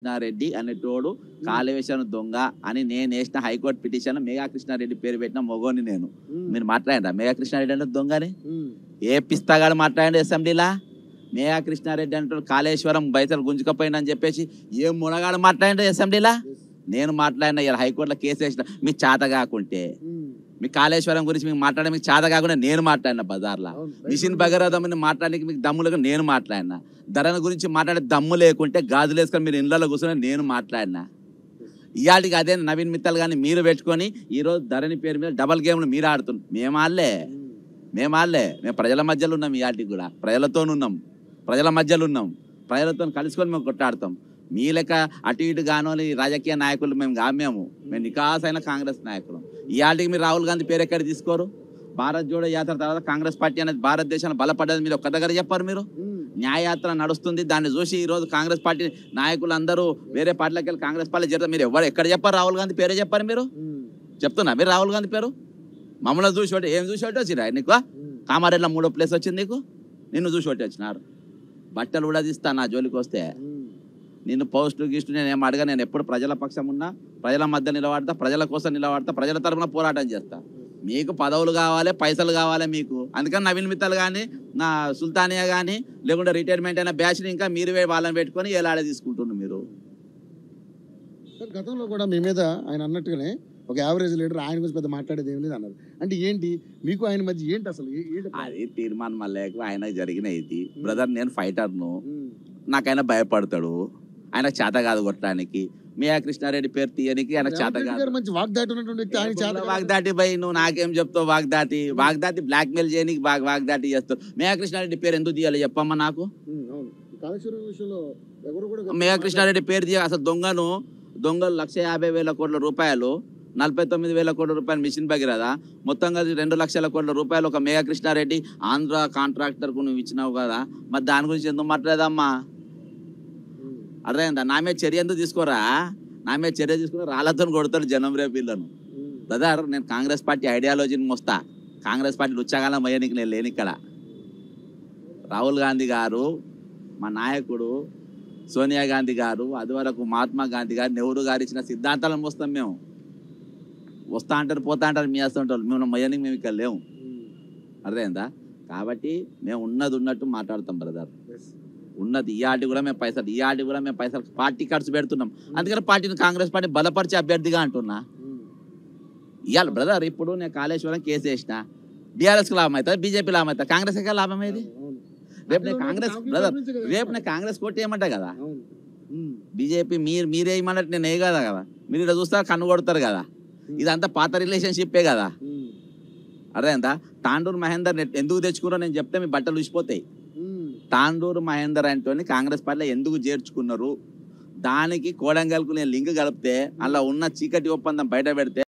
కృష్ణారెడ్డి అనేటోడు కాళేశ్వరం దొంగ అని నేను వేసిన హైకోర్టు పిటిషన్ మేఘా కృష్ణారెడ్డి పేరు పెట్టిన మొగోని నేను. మీరు మాట్లాడండి మేఘా కృష్ణారెడ్డి అంటే దొంగని ఏ పిస్తాగాడు మాట్లాడండి అసెంబ్లీలా. మేఘా కృష్ణారెడ్డి అంటే కాళేశ్వరం బయటలు గుంజుకపోయిందని చెప్పేసి ఏ మునగాడు మాట్లాడండి అసెంబ్లీలా. నేను మాట్లాడిన ఇలా హైకోర్టులో కేసు వేసిన మీకు చేత కాకుంటే మీ కాళేశ్వరం గురించి మీకు మాట్లాడే మీకు చేత కాకుండా నేను మాట్లాడిన బజార్లో మిషన్ భగీరథమని మాట్లాడడానికి మీకు దమ్ములుగా నేను మాట్లాడినా. ధరణ గురించి మాట్లాడే దమ్ము లేకుంటే గాజులు వేసుకొని మీరు ఇళ్ళలో కూర్చొని నేను మాట్లాడినా. ఇవాటికి అదే నవీన్ మిత్తల్ కానీ మీరు పెట్టుకొని ఈరోజు ధరణి పేరు మీద డబల్ గేమ్లు మీరు ఆడుతున్నాం. మేము ఆడలే మేము ప్రజల మధ్యలో ఉన్నాం. ఇవాటికి కూడా ప్రజలతో ఉన్నాం, ప్రజల మధ్యలో ఉన్నాం, ప్రజలతో కలుసుకొని మేము కొట్టాడుతాం. మీ లెక్క అటు ఇటు గానోని రాజకీయ నాయకులు మేము నికాసైన కాంగ్రెస్ నాయకులు. ఇవాటికి మీరు రాహుల్ గాంధీ పేరు ఎక్కడ తీసుకోరు. భారత్ జోడో యాత్ర తర్వాత కాంగ్రెస్ పార్టీ అనేది భారతదేశాన్ని బలపడ్డది మీరు ఒక్క దగ్గర చెప్పారు. మీరు న్యాయయాత్ర నడుస్తుంది, దాన్ని చూసి ఈరోజు కాంగ్రెస్ పార్టీ నాయకులు అందరూ వేరే పార్టీలకు వెళ్ళి కాంగ్రెస్ పార్టీ చేస్తారు. మీరు ఎక్కడ చెప్పారు రాహుల్ గాంధీ పేరే చెప్పారు. మీరు చెప్తున్నా మీరు రాహుల్ గాంధీ పేరు మమ్మల్ని చూసి ఒకటి ఏం చూసి ఒకటి వచ్చిరా నీకు. కామారెడ్డిలో 3వ ప్లేస్ వచ్చింది నీకు. నిన్ను చూసి ఒకటి వచ్చినారు. బట్టలు కూడా తీస్తా నా జోలికి వస్తే. నిన్ను పోస్టు గిస్టు నేను ఏం అడగా. నేను ఎప్పుడు ప్రజల పక్షం ఉన్నా, ప్రజల మధ్య నిలబడతా, ప్రజల కోసం నిలబడతా, ప్రజల తరఫున పోరాటం చేస్తా. మీకు పదవులు కావాలి, పైసలు కావాలి మీకు. అందుకని నవీన్ మిత్తల్ కానీ నా సుల్తానియా కానీ లేకుంటే రిటైర్మెంట్ అయిన బ్యాచ్ని ఇంకా మీరు వాళ్ళని పెట్టుకొని ఏలాడే తీసుకుంటున్నారు మీరు. గతంలో కూడా మీ మీద ఆయన అన్నట్టుగానే ఒక యావరేజ్ లీడర్ ఆయన గురించి పెద్ద మాట్లాడేది ఏం లేదు అన్నారు. అంటే ఏంటి మీకు ఆయన మధ్య ఏంటి అసలు? అది తీర్మానం మళ్ళీ ఆయన జరిగిన ఇది బ్రదర్. నేను ఫైటర్ను, నాకైనా భయపడతాడు. ఆయనకు చేత కాదు కొట్టడానికి. మేఘా కృష్ణారెడ్డి పేరు తీయనికి ఆయనకు చేత కాదు. మంచి వాగ్దాటి ఉన్నటువంటి వ్యక్తి ఆయన వాగ్దాటి పోయి నువ్వు నాకేం చెప్తావు. వాగ్దాటి బ్లాక్ మెయిల్ చేయడానికి వాగ్దాటి చేస్తావు. మేఘా కృష్ణారెడ్డి పేరు ఎందుకు తీయాలి చెప్పమ్మా నాకు. మేఘా కృష్ణారెడ్డి పేరు తీయ అసలు దొంగలు 1,50,000 కోట్ల రూపాయలు, 49,000 కోట్ల రూపాయలు మిషన్ భగీరథ, మొత్తం కలిసి 2 లక్షల కోట్ల రూపాయలు ఒక మేఘా కృష్ణారెడ్డి ఆంధ్ర కాంట్రాక్టర్కు నువ్వు ఇచ్చినావు కదా. మరి దాని గురించి ఎందుకు మాట్లాడదమ్మా? అర్థమైందా? నా మీద చర్య ఎందుకు తీసుకోరా? నా మీద చర్య తీసుకుని రాళ్ళతో కొడతాడు జనం రేపు వీళ్ళను. బ్రదర్ నేను కాంగ్రెస్ పార్టీ ఐడియాలజీని మోస్తా. కాంగ్రెస్ పార్టీ లుచ్చగాలం అయ్యానికి నేను లేని ఇక్కడ. రాహుల్ గాంధీ గారు మా నాయకుడు, సోనియా గాంధీ గారు, అది వరకు మహాత్మా గాంధీ గారు, నెహ్రూ గారు ఇచ్చిన సిద్ధాంతాలను మోస్తాం మేము. వస్తా అంటారు పోతా అంటారు మీ వస్తుంటారు. మేము మయ్యానికి మేము ఇక్కడ లేవు. అర్థమైందా? కాబట్టి మేము ఉన్నది ఉన్నట్టు మాట్లాడతాం బ్రదర్. ఉన్నది ఇయాటి కూడా మేము పైసలు పార్టీ ఖర్చు పెడుతున్నాం. అందుకని పార్టీని కాంగ్రెస్ పార్టీ బలపరిచే అభ్యర్థిగా అంటున్నా. ఇవాళ బ్రదర్ ఇప్పుడు నేను కాళేశ్వరం కేసు వేసిన బీఆర్ఎస్కి లాభం అవుతుంది, బీజేపీ లాభం అవుతుంది, కాంగ్రెస్కి లాభం ఏది? రేపు నేను కాంగ్రెస్ బ్రదర్ కాంగ్రెస్ కోటి ఏమంటా కదా. బీజేపీ మీరే ఏమన్నట్టు నేను ఏ కదా కదా. మీరు ఇలా చూస్తారు కన్ను కొడతారు కదా. ఇదంతా పాత రిలేషన్షిప్పే కదా. అర్థమైందా? తాండూరు మహేందర్ ఎందుకు తెచ్చుకున్నారో నేను చెప్తే మీ బట్టలు ఉసిపోతాయి. తాండూరు మహేందర్ అంటోని కాంగ్రెస్ పార్టీలో ఎందుకు చేర్చుకున్నారు, దానికి కోడంగల్కు నేను లింక్ కలిపితే అలా ఉన్న చీకటి ఒప్పందం బయట పెడితే